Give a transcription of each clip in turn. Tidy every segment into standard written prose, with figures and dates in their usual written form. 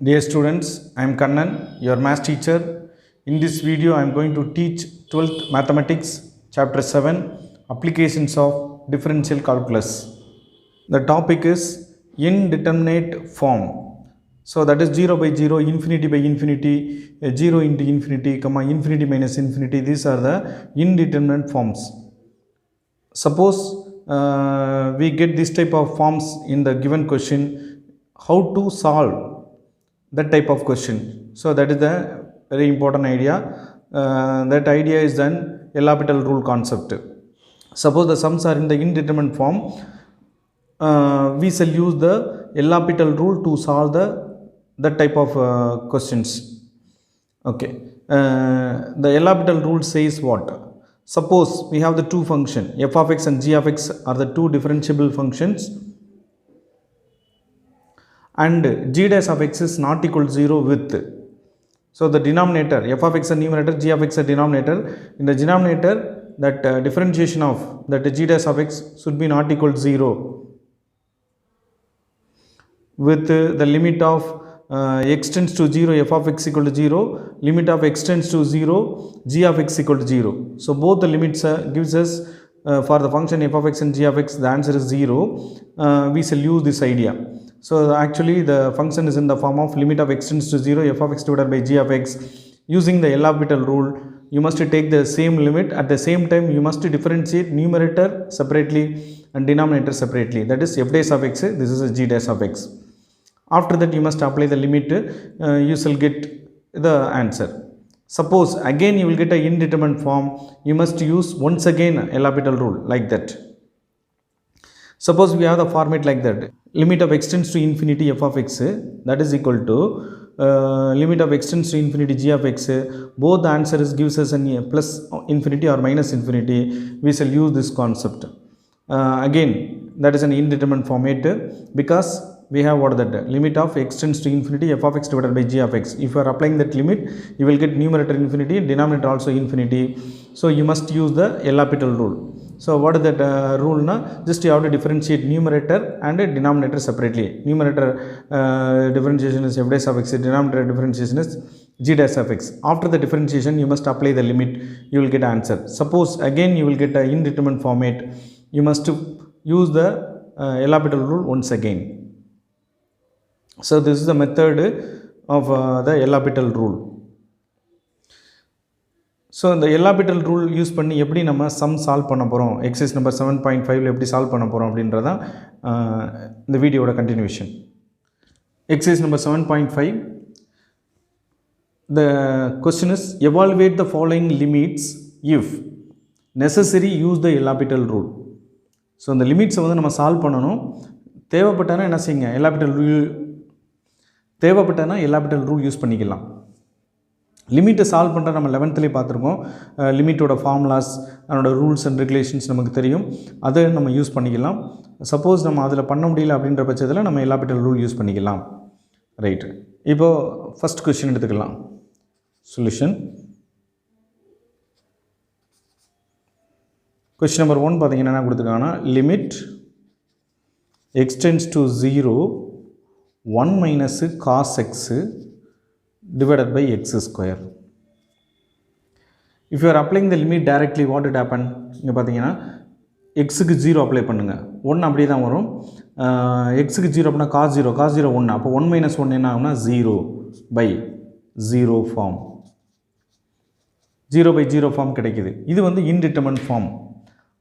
Dear students, I am Kannan, your math teacher. In this video, I am going to teach 12th Mathematics, Chapter 7, Applications of Differential Calculus. The topic is indeterminate form. So that is 0 by 0, infinity by infinity, 0 into infinity, infinity minus infinity. These are the indeterminate forms. Suppose we get this type of forms in the given question, how to solve that type of question. So that is the very important idea. That idea is then L'Hopital rule concept. Suppose the sums are in the indeterminate form, we shall use the L'Hopital rule to solve that type of questions. Okay. The L'Hopital rule says what? Suppose we have the two functions f of x and g of x are the two differentiable functions, and g dash of x is not equal to 0 with, so the denominator f of x a numerator, g of x a denominator. In the denominator, that differentiation of that g dash of x should be not equal to 0 with the limit of x tends to 0, f of x equal to 0, limit of x tends to 0, g of x equal to 0. So both the limits gives us for the function f of x and g of x, the answer is 0. We shall use this idea. So actually the function is in the form of limit of x tends to 0, f of x divided by g of x. Using the L'Hopital rule, you must take the same limit. At the same time, you must differentiate numerator separately and denominator separately. That is f dash of x, this is a g dash of x. After that, you must apply the limit, you shall get the answer. Suppose again you will get an indeterminate form, you must use once again L'Hopital rule like that. Suppose we have the format like that, limit of x tends to infinity f of x, that is equal to limit of x tends to infinity g of x. Both the answers gives us a plus infinity or minus infinity. We shall use this concept. Again, that is an indeterminate format because we have what that limit of x tends to infinity f of x divided by g of x. If you are applying that limit, you will get numerator infinity, denominator also infinity. So you must use the L'Hopital rule. So what is that rule na? Just you have to differentiate numerator and denominator separately. Numerator differentiation is f dash of x, denominator differentiation is g dash of x. After the differentiation, you must apply the limit, you will get answer. Suppose again you will get an indeterminate format, you must use the L'Hopital rule once again. So this is the method of the L'Hopital rule. So the L'Hopital rule use பண்ணி எப்படி நம்ம sum solve பண்ண போறோம், exercise number 7.5 ல எப்படி solve பண்ண போறோம் அப்படின்றத இந்த வீடியோவோட continuation. Exercise number 7.5, the question is evaluate the following limits if necessary, use the L'Hopital rule. So இந்த லிமிட்ஸ் வந்து நம்ம சால்வ் பண்ணணும். தேவைப்பட்டானா என்ன செய்யுங்க, L'Hopital rule யூஸ் பண்ணிக்கலாம். லிமிட்டை சால்வ் பண்ணுற நம்ம 11th பார்த்துருக்கோம். லிமிட்டோட ஃபார்முலாஸ், அதனோட ரூல்ஸ் அண்ட் ரெகுலேஷன்ஸ் நமக்கு தெரியும், அதை நம்ம யூஸ் பண்ணிக்கலாம். சப்போஸ் நம்ம அதில் பண்ண முடியல அப்படின்ற பட்சத்தில் நம்ம L'Hopital ரூல் யூஸ் பண்ணிக்கலாம். ரைட்டு, இப்போது ஃபஸ்ட் கொஸ்டின் எடுத்துக்கலாம். சொல்யூஷன் கொஸ்டின் நம்பர் 1 பார்த்தீங்கன்னா என்ன கொடுத்துருக்காங்கன்னா, limit x tends to 0 1 minus cos x divided by x square. If you are applying the limit directly, what would happen? இங்கே பார்த்தீங்கன்னா எக்ஸுக்கு 0 அப்ளை பண்ணுங்கள், 1 அப்படி தான் வரும். எக்ஸுக்கு 0 அப்படின்னா cos 0 1, அப்போ 1 minus 1 என்ன ஆகும்னா 0 by 0 ஃபார்ம், 0 by 0 ஃபார்ம் கிடைக்குது. இது வந்து இன்டிட்டர்மினன்ட் ஃபார்ம்.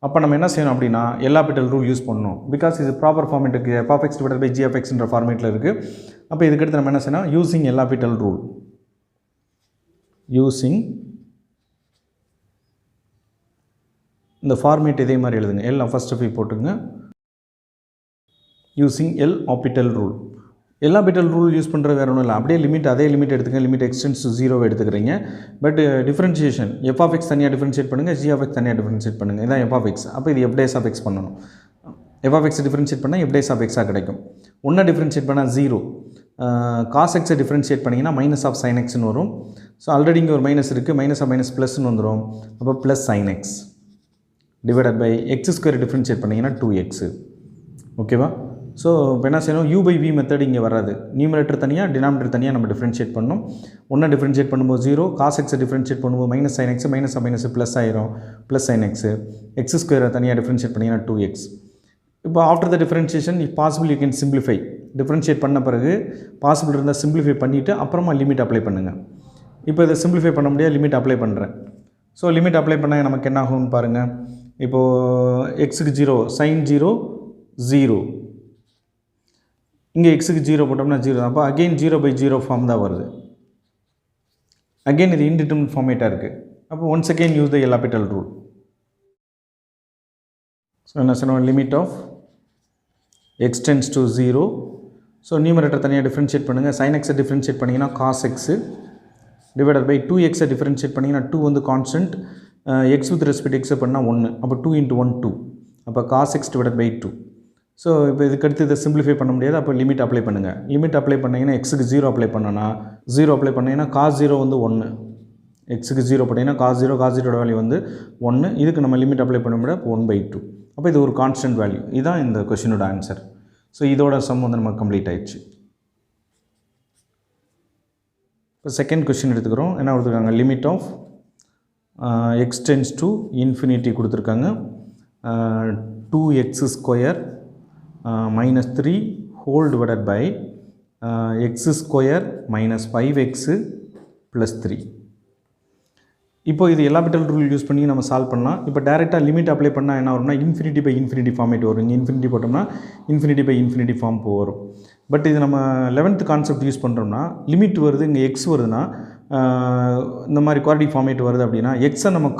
அப்போ நம்ம என்ன செய்யணும் அப்படின்னா L'Hopital ரூல் யூஸ் பண்ணணும். பிகாஸ் இது ப்ராப்பர் ஃபார்மேட் இருக்குது, f of x divided by g of x என்ற ஃபார்மேட்டில் இருக்குது. அப்போ இதுக்கடுத்து நம்ம என்ன செய்யணும், யூஸிங் L'Hopital ரூல், யூஸிங் இந்த ஃபார்மேட் இதே மாதிரி எழுதுங்க, எல்லாம் ஃபஸ்ட்டு போய் போட்டுங்க. Using L'Hopital rule. L'Hopital rule use பண்ணுறது வேறு ஒன்றும் இல்லை, அப்படியே லிமிட் அதே லிமிட் எடுத்துங்க, லிமிட் x tends to 0 எடுத்துக்கிறீங்க. But differentiation f of x தனியாக டிஃப்ரென்ஷியேட் பண்ணுங்கள், g of x தனியாக டிஃப்ரென்ஷியேட் பண்ணுங்கள். இதான் f of x. அப்போ இது f dash of x பண்ணணும். f of x டிஃப்ரென்ஷியேட் பண்ணால் f dash of x கிடைக்கும். ஒன்றை டிஃப்ரென்ஷியேட் பண்ணால் 0, cos x டிஃப்ரென்ஷியேட் பண்ணிங்கன்னா மைனஸ் ஆஃப் sin x வரும். ஸோ ஆல்ரெடி இங்கே ஒரு மைனஸ் இருக்குது, மைனஸ் ஆஃப் மைனஸ் ப்ளஸ்ன்னு வந்துடும். அப்போ plus sin x divided by x square differentiate பண்ணிங்கன்னா 2x. ஓகேவா? ஸோ இப்போ என்ன செய்யணும், u by v மெத்தட் இங்கே வராது. நியூமரேட்டர் தனியாக டினாமினேட்டர் தனியாக நம்ம டிஃப்ரென்ஷியேட் பண்ணணும். ஒன்றை டிஃப்ரென்ஷியேட் பண்ணும்போது 0, cos x டிஃப்ரென்ஷியேட் பண்ணும்போது minus sin x, minus minus plus ஆயிரும், ப்ளஸ் sin x, எக்ஸ் ஸ்கொயரை தனியாக டிஃப்ரென்ஷியேட் பண்ணிங்கன்னா 2x. இப்போ after the differentiation if possible you can simplify. Differentiate பண்ண பிறகு பாசிபிள் இருந்தால் சிம்பிளிஃபை பண்ணிவிட்டு அப்புறமா லிமிட் அப்ளை பண்ணுங்கள். இப்போ இதை சிம்பிளிஃபை பண்ண முடியாது, லிமிட் அப்ளை பண்ணுறேன். ஸோ லிமிட் அப்ளை பண்ணால் நமக்கு என்ன ஆகும்னு பாருங்கள். இப்போது எக்ஸுக்கு 0, sin 0 0, இங்கே எக்ஸுக்கு 0 போட்டோம்னா 0 தான். அப்போ அகெயின் 0/0 ஃபார்ம் தான் வருது. அகெயின் இது இன்டிட்டர்மினட் ஃபார்மேட்டாக இருக்குது. அப்போ once again use the L'Hopital rule. So என்ன சொன்னோம், limit of x tends to 0. So numerator தனியாக டிஃப்ரென்ஷியேட் பண்ணுங்கள். sin x டிஃப்ரென்ஷியேட் பண்ணிங்கன்னா cos x divided by 2x differentiate பண்ணிங்கன்னா 2 வந்து constant, x with respect x பண்ணால் 1, அப்போ 2 × 1 2, அப்போ cos x divided by 2. So இப்போ இதுக்கடுத்து இதை சிம்பிளிஃபை பண்ண முடியாது. அப்போ லிமிட் அப்ளை பண்ணுங்கள். லிமிட் அப்ளை பண்ணிங்கன்னா எக்ஸுக்கு 0 அப்ளை பண்ணனா 0 அப்ளை பண்ணிங்கன்னா cos 0 வந்து 1, எக்ஸுக்கு 0 போட்டிங்கன்னா cos 0, cos 0 வேல்யூ வந்து 1. இதுக்கு நம்ம லிமிட் அப்ளை பண்ண முடியாது, 1/2. அப்போ இது ஒரு கான்ஸ்டன்ட் வேல்யூ. இதுதான் இந்த கொஷினோட ஆன்சர். ஸோ இதோட சம் வந்து நமக்கு கம்ப்ளீட் ஆயிடுச்சு. இப்போ செகண்ட் கொஷின் எடுத்துக்கிறோம். என்ன கொடுத்துருக்காங்க, limit of x tends to infinity கொடுத்துருக்காங்க. 2x square minus 3 whole divided by x square minus 5x plus 3. இப்போ இது எல்ஹாபிட்டல் ரூல் யூஸ் பண்ணி நம்ம சால்வ் பண்ணலாம். இப்போ டேரெக்டாக லிமிட் அப்ளை பண்ணால் என்ன வரும்னா இன்ஃபினிட்டி ஃபார்மேட் வரும். இங்கே இன்ஃபினிட்டி போட்டோம்னா இன்ஃபினிட்டி ஃபார்ம் வரும். பட் இது நம்ம 11th கான்செப்ட் யூஸ் பண்ணுறோம்னா லிமிட் வருது, இங்கே எக்ஸ் வருதுன்னா இந்த மாதிரி குவாட்ரிக் ஃபார்மேட் வருது அப்படின்னா எக்ஸை நம்ம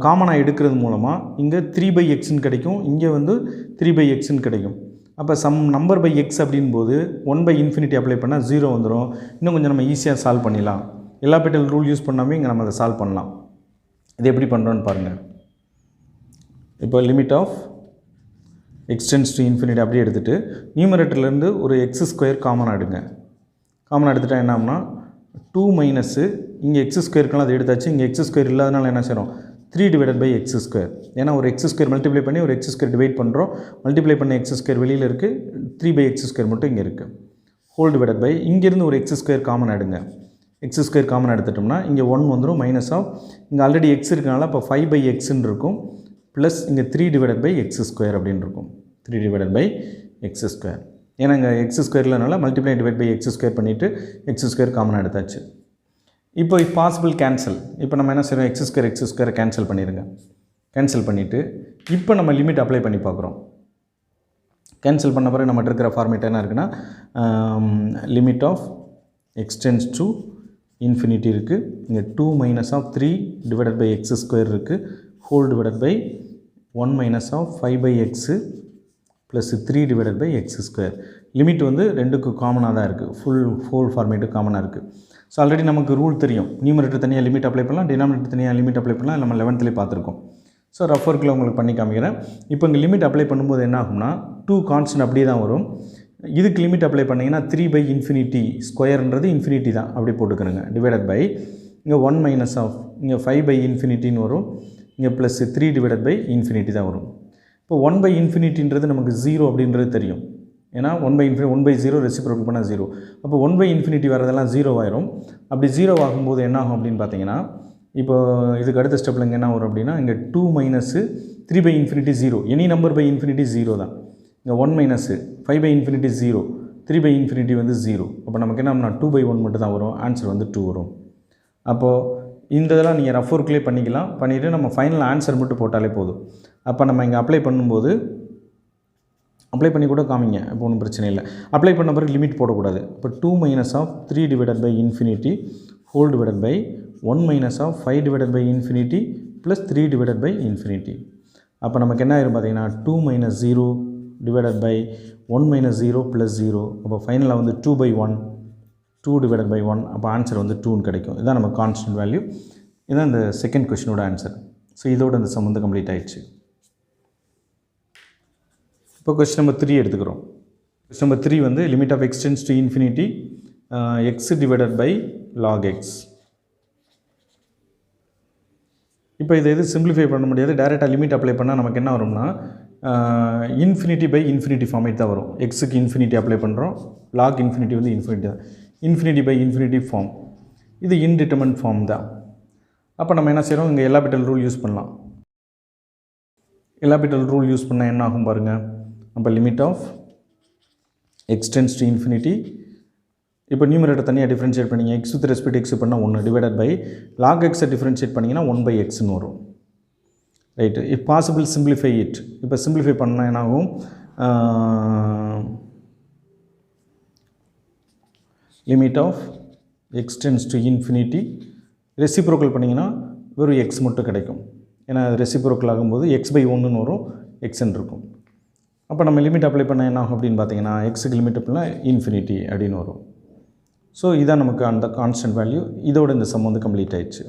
காமனாக எடுக்கிறது மூலமாக இங்கே 3/xன்னு கிடைக்கும், இங்கே வந்து 3/xன்னு கிடைக்கும். அப்போ சம் நம்பர் பை எக்ஸ் அப்படின் போது 1/∞ அப்ளை பண்ணால் 0 வந்துடும். இன்னும் கொஞ்சம் நம்ம ஈஸியாக சால்வ் பண்ணிடலாம். எல்ஹாபிட்டல் ரூல் யூஸ் பண்ணாமே இங்கே நம்ம அதை சால்வ் பண்ணலாம். இது எப்படி பண்ணுறோன்னு பாருங்கள். இப்போ limit of x tends to infinity அப்படியே எடுத்துகிட்டு நியூமரேட்டர்லேருந்து ஒரு எக்ஸ் ஸ்கொயர் காமனாக எடுங்க. காமனாக எடுத்துகிட்டா என்ன ஆகும்னா 2 மைனஸு இங்கே எக்ஸ் ஸ்கொயருக்கெல்லாம் அது எடுத்தாச்சு. இங்கே எக்ஸ் ஸ்கொயர் இல்லாதனால என்ன செய்கிறோம், 3/x². ஏன்னா ஒரு எக்ஸ் ஸ்கொயர் மல்டிப்ளை பண்ணி ஒரு எக்ஸ் ஸ்கொயர் டிவைட் பண்ணுறோம். மல்டிப்ளை பண்ண எக்ஸ் ஸ்கொயர் வெளியில் இருக்குது, 3/x² மட்டும் இங்கே இருக்குது. ஹோல் டிவைடட் பை இங்கேருந்து ஒரு எக்ஸ் ஸ்கொயர் காமன் எடுங்க. எக்ஸ் ஸ்கொயர் காமன் எடுத்துட்டோம்னா இங்கே 1 வந்துடும், மைனஸ் ஆஃப் இங்கே ஆல்ரெடி எக்ஸ் இருக்கனால இப்போ 5/xன்னு இருக்கும், ப்ளஸ் இங்கே 3/x² அப்படின்னு இருக்கும். 3/x². ஏன்னா இங்கே எக்ஸ் ஸ்கொயர்லனால multiply divide by x square பண்ணிவிட்டு எக்ஸ் ஸ்கொயர் காமனாக எடுத்தாச்சு. இப்போ இஃப் பாசிபிள் கேன்சல். இப்போ நம்ம என்ன செய்கிறோம், எக்ஸ் ஸ்கொயரை கேன்சல் பண்ணிடுங்க. கேன்சல் பண்ணிவிட்டு இப்போ நம்ம லிமிட் அப்ளை பண்ணி பார்க்குறோம். கேன்சல் பண்ண பிறகு நம்மகிட்ட இருக்கிற ஃபார்மேட் என்ன இருக்குன்னா limit of x tends to infinity இருக்குது. இங்கே 2 மைனஸ் ஆஃப் 3/x² இருக்குது, whole divided by 1 minus of 5/x plus 3/x². Limit வந்து ரெண்டுக்கும் காமனாக தான் இருக்குது, ஃபுல் ஃபார்மேட்டு காமனாக இருக்குது. ஸோ ஆல்ரெடி நமக்கு ரூல் தெரியும், நியூமரேட்டர் தனியாக லிமிட் அப்ளை பண்ணலாம், டினாமினேட்டர் தனியாக லிமிட் அப்ளை பண்ணலாம். நம்ம 11th பார்த்துருக்கோம். ஸோ ரஃப் ஒர்க்கில் உங்களுக்கு பண்ணி காமிக்கிறேன். இப்போ இங்கே லிமிட் அப்ளை பண்ணும்போது என்ன ஆகும்னா 2 கான்ஸ்டன்ட் அப்படியே தான் வரும். இதுக்கு லிமிட் அப்ளை பண்ணிங்கன்னா 3/∞, ஸ்கொயர்ன்றது இன்ஃபினிட்டி தான், அப்படி போட்டுக்கிறேங்க. டிவைடட் பை இங்கே 1 மைனஸ் ஆஃப் இங்கே 5/∞ வரும், இங்கே ப்ளஸ் 3/∞ தான் வரும். இப்போ 1/∞ நமக்கு 0 அப்படின்றது தெரியும். ஏன்னா 1/0 ரெசிப்ரோக்கல் பண்ணால் 0. அப்போ 1/∞ வரதெல்லாம் 0 ஆயிரும். அப்படி 0 ஆகும்போது என்ன ஆகும் அப்படின்னு பார்த்தீங்கன்னா, இப்போ இதுக்கு அடுத்த ஸ்டெப்பில் இங்கே என்ன வரும் அப்படின்னா இங்கே 2 minus 3/∞ 0, any number by infinity 0 தான். இங்கே 1 மைனஸு 5/∞ 0, 3/∞ வந்து 0. அப்போ நமக்கு என்ன 2/1 மட்டும் தான் வரும், ஆன்சர் வந்து 2 வரும். அப்போது இந்த இதெல்லாம் நீங்கள் ரஃப் ஒர்க்லேயே பண்ணிக்கலாம். பண்ணிவிட்டு நம்ம ஃபைனல் ஆன்சர் மட்டும் போட்டாலே போதும். அப்போ நம்ம இங்கே அப்ளை பண்ணும்போது அப்ளை பண்ணி கூட காமிங்க, இப்போ ஒன்றும் பிரச்சனை இல்லை. அப்ளை பண்ண பிறகு லிமிட் போடக்கூடாது. இப்போ 2 minus of 3/∞ whole divided by 1 minus of 5/∞ plus 3/∞. அப்போ நமக்கு என்ன ஆயிரும் பார்த்தீங்கன்னா 2 minus 0 divided by 1 minus 0 plus 0. அப்போ ஃபைனலாக வந்து 2/1, 2/1. அப்போ ஆன்சர் வந்து 2ன்னு கிடைக்கும். இதுதான் நம்ம கான்ஸ்டன்ட் வேல்யூ. இதுதான் இந்த செகண்ட் கொஸ்டினோட ஆன்சர். ஸோ இதோட இந்த சம் வந்து கம்ப்ளீட் ஆயிடுச்சு. இப்போ கொஸ்டின் நம்பர் 3 எடுத்துக்கிறோம். கொஸ்டின் நம்பர் 3 வந்து limit of x tends to infinity x divided by log x. இப்போ இதை எது சிம்பிளிஃபை பண்ண முடியாது, டேரெக்டாக லிமிட் அப்ளை பண்ணால் நமக்கு என்ன வரும்னா இன்ஃபினிட்டி பை இன்ஃபினிட்டி ஃபார்மேட் தான் வரும். எக்ஸுக்கு இன்ஃபினிட்டி அப்ளை பண்ணுறோம், லாக் இன்ஃபினிட்டி வந்து இன்ஃபினிட்டி தான், இன்ஃபினிட்டி பை இன்ஃபினிட்டி ஃபார்ம். இது இன்டிட்டர்மினன்ட் ஃபார்ம் தான். அப்போ நம்ம என்ன செய்கிறோம், இங்கே எலாபிட்டல் ரூல் யூஸ் பண்ணலாம். எலாபிட்டல் ரூல் யூஸ் பண்ணால் என்ன ஆகும் பாருங்கள். அப்போ limit of x tends to infinity, இப்போ நியூமரேட்டர் தனியாக டிஃப்ரென்ஷியேட் பண்ணிங்க, எக்ஸ் வித் ரெஸ்பெக்ட் எக்ஸ் பண்ணால் 1 டிவைடட் பை லாக் எக்ஸை டிஃப்ரென்ஷியேட் பண்ணிங்கன்னா 1/xன்னு வரும். Right. If possible simplify it. இப்போ சிம்பிளிஃபை பண்ணால் என்ன ஆகும், limit of x tends to infinity, reciprocal பண்ணிங்கன்னா வெறும் எக்ஸ் மட்டும் கிடைக்கும். ஏன்னா ரெசிப்ரோக்கல் ஆகும்போது x/1ன்னு வரும், எக்ஸ்ன்னு இருக்கும். அப்போ நம்ம லிமிட் அப்ளை பண்ண என்ன ஆகும் அப்படின்னு பார்த்தீங்கன்னா, எக்ஸுக்கு லிமிட் அப்படின்னா இன்ஃபினிட்டி அப்படின்னு வரும். ஸோ இதான் நமக்கு அந்த கான்ஸ்டன்ட் வேல்யூ. இதோட இந்த சம் வந்து கம்ப்ளீட் ஆயிடுச்சு.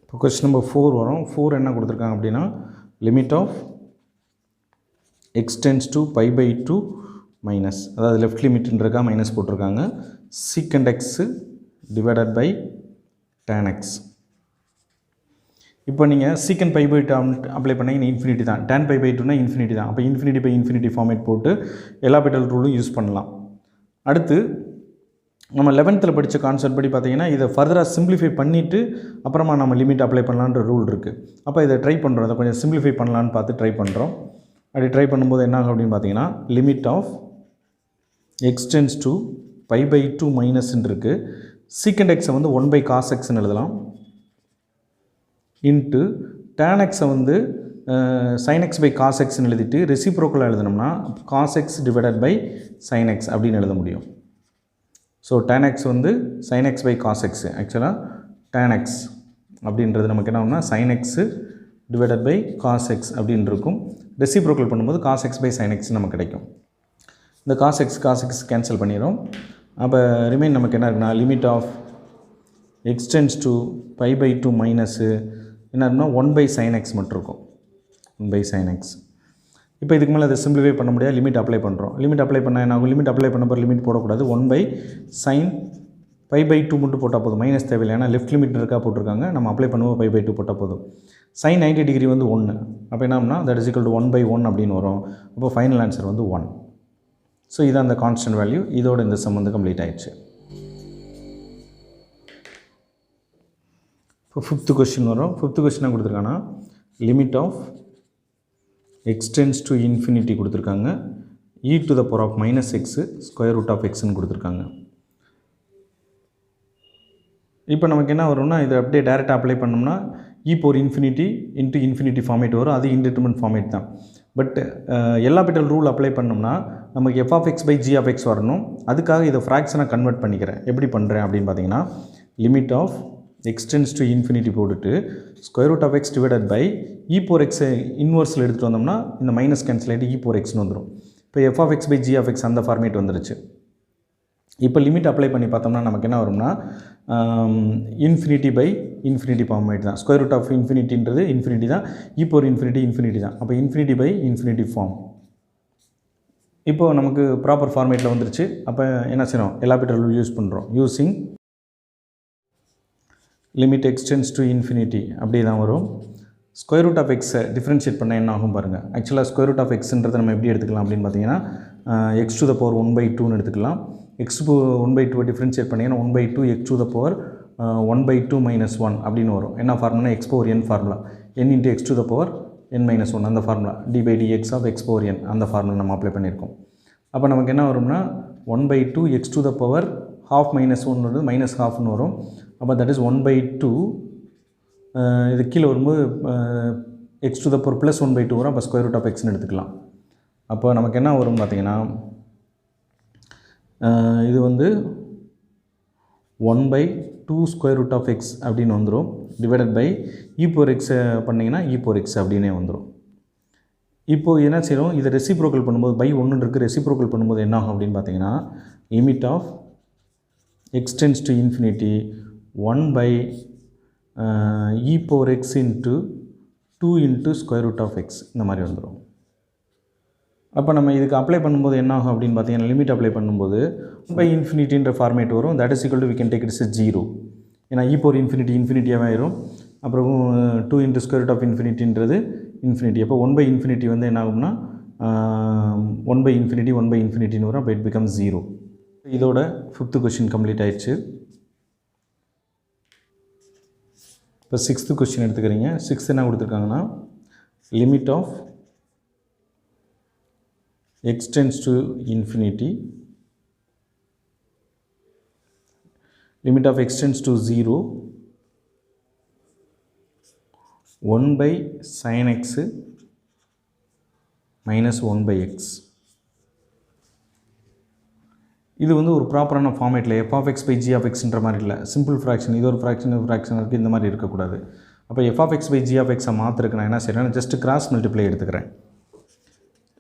இப்போ கொஸ்டின் நம்பர் 4 வரும். 4 என்ன கொடுத்துருக்காங்க அப்படின்னா, limit of x tends to π/2 minus, அதாவது லெஃப்ட் லிமிட்ன்றக்கா மைனஸ் போட்டிருக்காங்க, secant x divided by tan x. இப்போ நீங்கள் சீக்கண்ட் π/2 அப்ளை பண்ணிங்கன்னா இன்ஃபினிட்டி தான், tan π/2னா இன்ஃபினிட்டி தான். அப்போ இன்ஃபினிட்டி பை இன்ஃபினிட்டி ஃபார்மேட் போட்டு எலாபிட்டல் ரூலும் யூஸ் பண்ணலாம். அடுத்து நம்ம 11th படித்த கான்செப்ட் படி பார்த்தீங்கன்னா, இதை ஃபர்தராக சிம்பிளிஃபை பண்ணிவிட்டு அப்புறமா நம்ம லிமிட் அப்ளை பண்ணலான்ற ரூல் இருக்குது. அப்போ இதை ட்ரை பண்ணுறோம், அதை கொஞ்சம் சிம்பிளிஃபை பண்ணலான்னு பார்த்து ட்ரை பண்ணுறோம். அப்படி ட்ரை பண்ணும்போது என்ன ஆகும் அப்படின்னு பார்த்தீங்கன்னா, limit of x tends to π/2 மைனஸ்ன்னு இருக்குது. சீக்கண்ட் எக்ஸை வந்து 1/cos xன்னு எழுதலாம், இன்ட்டு tan எக்ஸை வந்து sin x/cos xன்னு எழுதிட்டு ரெசிப்ரோக்கலாக எழுதினோம்னா cos x divided by sin x அப்படின்னு எழுத முடியும். ஸோ tan x வந்து sin x/cos x, ஆக்சுவலாக tan x அப்படின்றது நமக்கு என்ன ஆகும்னா sin x divided by cos x அப்படின்னு இருக்கும். ரெசிப்ரோக்கல் பண்ணும்போது cos x/sin x நமக்கு கிடைக்கும். இந்த cos x கேன்சல் பண்ணிடும். அப்போ ரிமைன் நமக்கு என்ன இருக்குன்னா, limit of x tends to π/2 minus என்ன இருக்குன்னா 1/sin x மட்டும் இருக்கும், 1/sin x. இப்போ இதுக்கு மேலே அதை சிம்பிளிஃபை பண்ண முடியாது, லிமிட் அப்ளை பண்ணுறோம். லிமிட் அப்ளை பண்ணால் என்ன ஆகும், லிமிட் அப்ளை பண்ண லிமிட் போடக்கூடாது, 1/sin π/2 மட்டும் போட்டால் போதும், மைனஸ் தேவையில்லை. ஏன்னா லெஃப்ட் லிமிட் இருக்கா போட்டிருக்காங்க, நம்ம அப்ளை பண்ணுவோம் π/2 போட்டால் போதும். sin 90 டிகிரி வந்து 1, அப்போ என்னன்னா தட் இஸ் ஈக்குவல் டு 1/1 அப்படின்னு வரும். அப்போ ஃபைனல் ஆன்சர் வந்து 1. ஸோ இதான் அந்த கான்ஸ்டன்ட் வேல்யூ. இதோட இந்த சம் வந்து கம்ப்ளீட் ஆயிடுச்சு. இப்போ 5th கொஸ்டின் வரும். 5th கொஸ்டின் கொடுத்துருக்காங்கன்னா, limit of x tends to infinity கொடுத்துருக்காங்க, e to the power of minus x square root of எக்ஸ்ன்னு கொடுத்துருக்காங்க. இப்போ நமக்கு என்ன வரும்னா, இதை அப்படியே டேரெக்டாக அப்ளை பண்ணோம்னா e power infinity into infinity format வரும். அது இன்டிட்டர்மினன்ட் ஃபார்மேட் தான். பட் எலாபிட்டல் ரூல் அப்ளை பண்ணோம்னா நமக்கு f(x/g) வரணும். அதுக்காக இதை ஃப்ராக்ஷனாக கன்வெர்ட் பண்ணிக்கிறேன். எப்படி பண்ணுறேன் அப்படின்னு பார்த்தீங்கன்னா, limit of x tends to infinity போட்டுட்டு square root of x divided by e power x இன்வர்ஸில் எடுத்துகிட்டு வந்தோம்னா இந்த மைனஸ் கேன்சல் ஆகிட்டு e power xன்னு வந்துடும். இப்போ f(x/g) அந்த ஃபார்மேட் வந்துருச்சு. இப்போ லிமிட் அப்ளை பண்ணி பார்த்தோம்னா நமக்கு என்ன வரும்னா, இன்ஃபினிட்டி பை இன்ஃபினிட்டி ஃபார்மேட் தான். ஸ்கொயர் ரூட் ஆஃப் இன்ஃபினிட்டின்றது இன்ஃபினிட்டி தான், e power இன்ஃபினிட்டி தான். அப்போ இன்ஃபினிட்டி பை இன்ஃபினிட்டி ஃபார்ம் இப்போது நமக்கு ப்ராப்பர் ஃபார்மேட்டில் வந்துருச்சு. அப்போ என்ன செய்யணும், எலாபிட்டல் ரூல் யூஸ் பண்ணுறோம். Using limit X tends to infinity அப்படி தான் வரும். ஸ்கொயர் ரூட் ஆஃப் எக்ஸை டிஃப்ரென்ஷியேட் பண்ண என்ன ஆகும் பாருங்கள். ஆக்சுவலாக ஸ்கொயர் ரூட் ஆஃப் எக்ஸ்ன்றதை நம்ம எப்படி எடுத்துக்கலாம் அப்படின்னு பார்த்தீங்கன்னா, எக்ஸ் டு த பவர் 1/2ன்னு எடுத்துக்கலாம். எக்ஸ் டு 1/2 டிஃப்ரென்ஷியேட் பண்ணிங்கன்னா 1/2 எக்ஸ் டு த பவர் 1/2 - 1 அப்படின்னு வரும். என்ன formula, x power n formula, n into x to the power n-1 அந்த formula, d/dx of x power n அந்த ஃபார்முலா நம்ம அப்ளை பண்ணியிருக்கோம். அப்போ நமக்கு என்ன வரும்னா 1/2 எக்ஸ் டு த பவர் ½ - 1 வருது, -½ வரும். அப்போ தட் இஸ் 1/2 இது கீழே வரும்போது எக்ஸ் டு த பவர் +1/2 வரும். அப்போ ஸ்கொயர் ரூட் ஆஃப் எக்ஸ்ன்னு எடுத்துக்கலாம். அப்போ நமக்கு என்ன வரும் பார்த்தீங்கன்னா, இது வந்து 1/2 ஸ்கொயர் ரூட் ஆஃப் எக்ஸ் அப்படின்னு வந்துடும், divided by e power x பண்ணிங்கன்னா e power x அப்படின்னே வந்துடும். இப்போது என்ன செய்கிறோம், இதை ரெசிப்ரோக்கல் பண்ணும்போது பை 1 இருக்குது, ரெசிப்ரோக்கல் பண்ணும்போது என்ன ஆகும் அப்படின்னு பார்த்தீங்கன்னா, limit of x tends to infinity 1/e power x into 2 into square root of x இந்த மாதிரி வந்துடும். அப்போ நம்ம இதுக்கு அப்ளை பண்ணும்போது என்ன ஆகும் அப்படின்னு பார்த்தீங்கன்னா, லிமிட் அப்ளை பண்ணும்போது /∞ ஃபார்மேட் வரும். That is equal to we can take its 0. ஏன்னா e power இன்ஃபினிட்டியாகவே ஆயிரும். அப்புறம் 2 into square root of infinity infinity. அப்போ 1 by infinity வந்து என்ன ஆகும்னா 1 by infinity வரும். அப்போ it becomes 0. இதோட 5th question கம்ப்ளீட் ஆயிடுச்சு. இப்போ 6th question எடுத்துக்கிறீங்க. 6th என்ன கொடுத்துருக்காங்கன்னா limit of x tends to infinity, limit of x tends to 0, 1 by sin x minus 1 by x. இது வந்து ஒரு ப்ராப்பரான ஃபார்மேட்டில் f of x by g of x ன்ற மாதிரி இல்லை. சிம்பிள் ஃப்ராக்ஷன், இது ஒரு ஃப்ராக்ஷன் இருக்குது, இந்த மாதிரி இருக்கக்கூடாது. அப்போ f of x by g of x மாற்றுறதுக்கு நான் என்ன செய்கிறேன், ஜஸ்ட் கிராஸ் மல்டிப்ளை எடுத்துக்கிறேன்.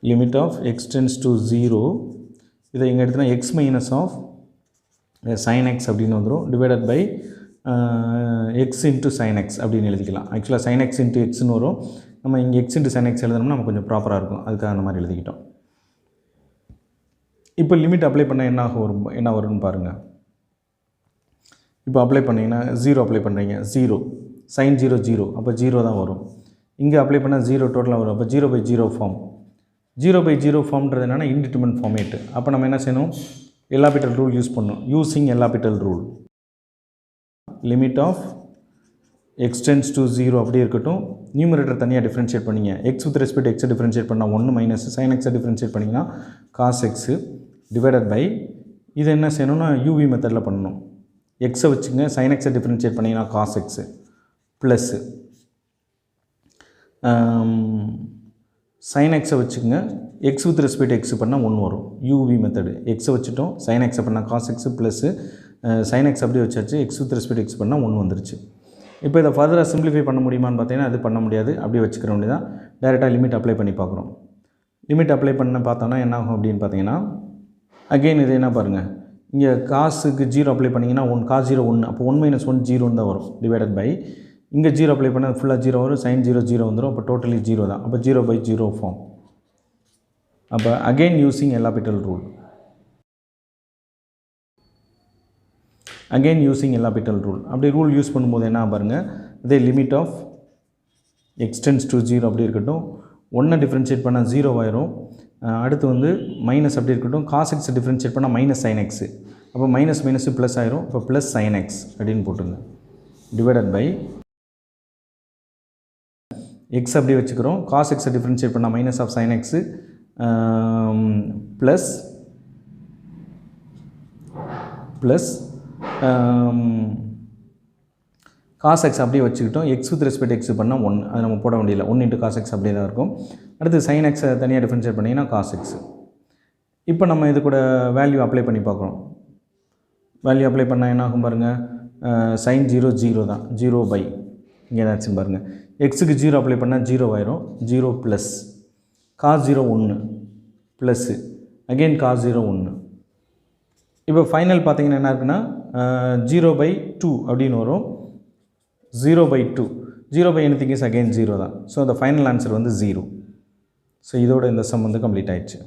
Limit of x tends to 0, இதை இங்கே எடுத்துனா x minus of sin x அப்படின்னு வந்துடும், divided by x into sin x அப்படின்னு எழுதிக்கலாம். ஆக்சுவலாக sin x into xன்னு வரும், நம்ம இங்கே x into sin x எழுதணும்னா நம்ம கொஞ்சம் ப்ராப்பராக இருக்கும், அதுக்காக அந்த மாதிரி எழுதிக்கிட்டோம். இப்போ லிமிட் அப்ளை பண்ணால் என்ன வரும்னு பாருங்கள். இப்போ அப்ளை பண்ணிங்கன்னா 0 அப்ளை பண்ணுறீங்க, 0 sin 0 0, அப்போ 0 தான் வரும். இங்கே அப்ளை பண்ணால் 0 டோட்டலாக வரும், அப்போ 0 by 0 ஃபார்ம். 0 by 0 ஃபார்ம்ன்றது என்னென்னா இன்டிட்டர்மினன்ட் ஃபார்மேட்டு. அப்போ நம்ம என்ன செய்யணும், எல்ஹாபிட்டல் ரூல் யூஸ் பண்ணணும். Using L'Hopital rule, limit of x tends to 0 அப்படி இருக்கட்டும். நியூமரேட்டர் தனியாக டிஃப்ரென்ஷியேட் பண்ணிங்க. x with respect to x differentiate பண்ணால் 1 மைனஸ் sin x டிஃப்ரென்ஷியேட் பண்ணிங்கன்னா cos x டிவைடட் பை, இது என்ன செய்யணும்னா யூவி மெத்தடில் பண்ணணும். எக்ஸை வச்சுங்க, sin x டிஃப்ரென்ஷியேட் பண்ணிங்கன்னா cos x plus sin x வச்சுங்க, x with respect to x பண்ணால் 1 வரும். யூவி மெத்தடு, எக்ஸை வச்சுட்டோம், sin x பண்ணால் cos x plus sin x அப்படி வச்சாச்சு, x with respect to x பண்ணால் 1 வந்துருச்சு. இப்போ இதை ஃபர்தராக சிம்பிளிஃபை பண்ண முடியுமான்னு பார்த்தீங்கன்னா அது பண்ண முடியாது. அப்படியே வச்சுக்கிற வேண்டியதான். டைரெக்டாக லிமிட் அப்ளை பண்ணி பார்க்குறோம். லிமிட் அப்ளை பண்ண பார்த்தோன்னா என்ன ஆகும் அப்படின்னு பார்த்தீங்கன்னா, அகெயின் இது என்ன பாருங்கள், இங்கே காசுக்கு 0 அப்ளை பண்ணிங்கன்னா cos 0 1, அப்போ 1 மைனஸ் 1 0 தான் வரும், டிவைடட் பை இங்கே 0 அப்ளை பண்ணால் ஃபுல்லாக 0 வரும், sin 0 0 வந்துடும், அப்போ டோட்டலி 0 தான், அப்போ 0 by 0 ஃபார்ம். அப்போ again using L'Hopital rule, again using L'Hopital rule. அப்படி ரூல் யூஸ் பண்ணும்போது என்ன பாருங்கள், இதே limit of x tends to 0 அப்படி இருக்கட்டும், 1 டிஃப்ரென்ஷியேட் பண்ணால் 0 ஆயிரும். அடுத்து வந்து மைனஸ் அப்படி இருக்கட்டும், cos x டிஃப்ரென்ஷியேட் பண்ணால் மைனஸ் sin x, அப்போ மைனஸ் மைனஸ் ப்ளஸ் ஆயிரும், இப்போ ப்ளஸ் sin x அப்படின்னு போட்டுங்க, டிவைடட் பை x அப்படி வச்சுக்கிறோம், cos x டிஃப்ரென்ஷியேட் பண்ணால் minus of sin x plus cos x அப்படியே வச்சுக்கிட்டோம், x with respect to x பண்ணால் 1, அது நம்ம போட வேண்டியதில்லை, 1 into cos x அப்படியே தான் இருக்கும். அடுத்து sin x தனியாக டிஃபரன்ஷியேட் பண்ணிங்கன்னா cos x. இப்போ நம்ம இது கூட வேல்யூ அப்ளை பண்ணி பார்க்குறோம். வேல்யூ அப்ளை பண்ணால் என்ன ஆகும் பாருங்கள், sin 0 0 தான், 0 பை இங்கே ஏதாச்சும் பாருங்கள், எக்ஸுக்கு 0 அப்ளை பண்ணால் 0 ஆயிரும், 0 plus cos 0 1 plus again cos 0 1. இப்போ ஃபைனல் பார்த்தீங்கன்னா என்ன இருக்குன்னா 0 by 2 அப்படின்னு வரும், 0 by 2, 0 by anything is again 0 தான். ஸோ அந்த ஃபைனல் ஆன்சர் வந்து 0. ஸோ இதோட இந்த சம் வந்து கம்ப்ளீட் ஆயிடுச்சு.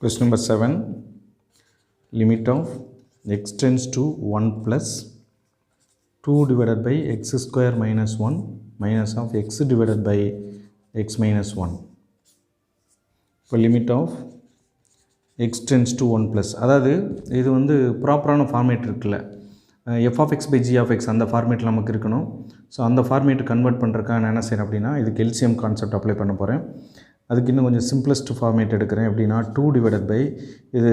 Question number 7, limit of x tends to 1 plus 2 divided by x square minus 1 minus of x divided by x minus 1. இப்போ limit of x tends to 1 plus, அதாவது இது வந்து ப்ராப்பரான ஃபார்மேட் இருக்குல்ல, f of x by g of x அந்த ஃபார்மேட்டில் நமக்கு இருக்கணும். ஸோ அந்த ஃபார்மேட்டு கன்வெர்ட் பண்ணுறதுக்காக நான் என்ன செய்கிறேன் அப்படின்னா, இதுக்கு எல்சிஎம் கான்செப்ட் அப்ளை பண்ண போகிறேன். அதுக்கு இன்னும் கொஞ்சம் சிம்பிளஸ்ட் ஃபார்மேட் எடுக்கிறேன். எப்படின்னா 2 டிவைடட் பை இது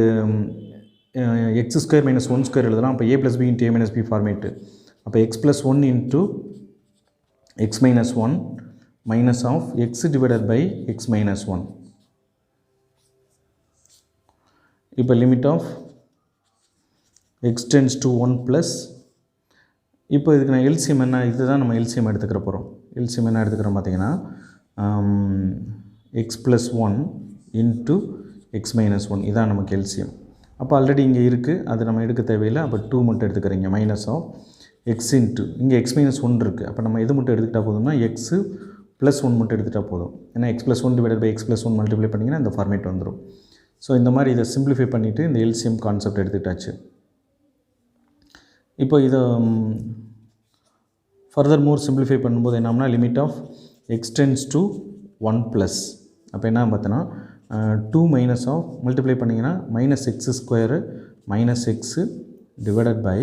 x ஸ்கொயர் மைனஸ் 1 ஸ்கொயர் எழுதலாம், அப்போ a ப்ளஸ் b இன்ட்டு a மைனஸ் b ஃபார்மேட்டு. அப்போ x plus 1 into x minus 1 minus of x divided by x minus 1. இப்போ limit of x tends to 1 plus, இப்போ இதுக்கு நான் LCM என்ன, இதுதான் நம்ம எல்சிஎம் எடுத்துக்கிற போகிறோம். எல்சிஎம் என்ன எடுத்துக்கிறோம் பார்த்தீங்கன்னா x plus 1 into x minus 1, இதான் நமக்கு எல்சிஎம். அப்போ ஆல்ரெடி இங்கே இருக்குது, அது நம்ம எடுக்க தேவையில்லை. அப்போ 2 மட்டும் எடுத்துக்கிறீங்க, மைனஸ் ஆஃப் x இன்ட்டு இங்கே x மைனஸ் 1 இருக்குது. அப்போ நம்ம எது மட்டும் எடுத்துக்கிட்டால் போதும்னா x ப்ளஸ் 1 மட்டும் எடுத்துகிட்டால் போதும். ஏன்னா x plus 1 divided by x plus 1 multiply பண்ணிங்கன்னா இந்த ஃபார்மேட் வந்துடும். ஸோ இந்த மாதிரி இதை சிம்பிளிஃபை பண்ணிவிட்டு இந்த எல்சிஎம் கான்செப்ட் எடுத்துக்கிட்டாச்சு. இப்போ இதை ஃபர்தர் மோர் சிம்பிளிஃபை பண்ணும்போது என்னம்னா limit of x tends to 1 plus அப்போ என்ன பார்த்தோன்னா 2 மைனஸ் ஆஃப் மல்டிப்ளை பண்ணிங்கன்னா minus x square minus x divided by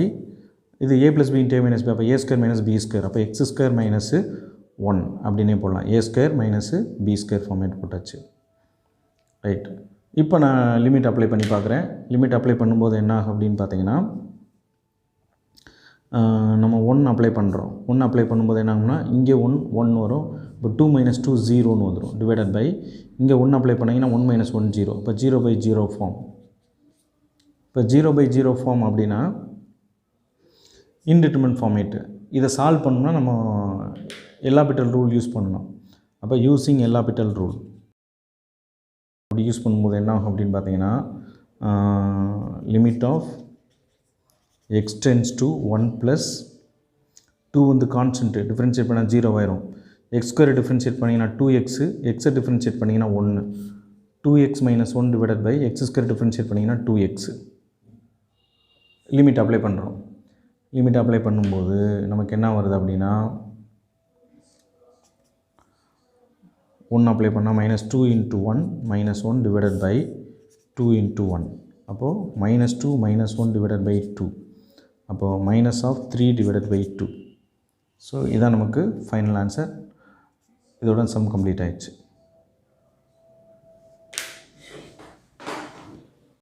இது a plus b into a minus b அப்போ a square minus b square அப்போ x square minus 1 அப்படின்னே போடலாம் a square minus b square format போட்டாச்சு right இப்போ நான் limit apply பண்ணி பார்க்குறேன் லிமிட் அப்ளை பண்ணும்போது என்ன ஆகும் அப்படின்னு பார்த்தீங்கன்னா நம்ம 1 அப்ளை பண்ணுறோம் 1 அப்ளை பண்ணும்போது என்ன ஆகும்னா இங்கே 1 வரும் இப்போ 2 மைனஸ் 2 0ன்னு வந்துடும் டிவைடட் பை இங்கே 1 அப்ளை பண்ணிங்கன்னா 1 மைனஸ் 1 0 இப்போ 0/0 ஃபார்ம் இப்போ 0/0 ஃபார்ம் அப்படின்னா இன்டிட்டர்மினன்ட் ஃபார்மேட்டு இதை சால்வ் பண்ணணும்னா நம்ம எல்ஹாபிட்டல் ரூல் யூஸ் பண்ணணும் அப்போ யூஸிங் எல்ஹாபிட்டல் ரூல் அப்படி யூஸ் பண்ணும்போது என்ன ஆகும் அப்படின்னு பார்த்தீங்கன்னா limit of x tends to 1 plus 2 வந்து கான்ஸ்டன்ட் டிஃபரன்ஷியேட் பண்ணால் 0 ஆயிரும் எக்ஸ் ஸ்கொயர் டிஃபரன்ஷியேட் பண்ணிங்கன்னா 2x எக்ஸை டிஃபரன்ஷியேட் பண்ணிங்கன்னா 1 2x minus 1 divided by x square differentiate பண்ணிங்கன்னா 2x லிமிட் அப்ளை பண்ணுறோம் லிமிட் அப்ளை பண்ணும்போது நமக்கு என்ன வருது அப்படின்னா 1 அப்ளை பண்ணால் minus 2 into 1 minus 1 divided by 2 into 1 அப்போது மைனஸ் 2 மைனஸ் 1 டிவைடட் பை 2 அப்போது minus of 3 divided by 2 so இதான் நமக்கு ஃபைனல் ஆன்சர் இதோட சம் கம்ப்ளீட் ஆயிடுச்சு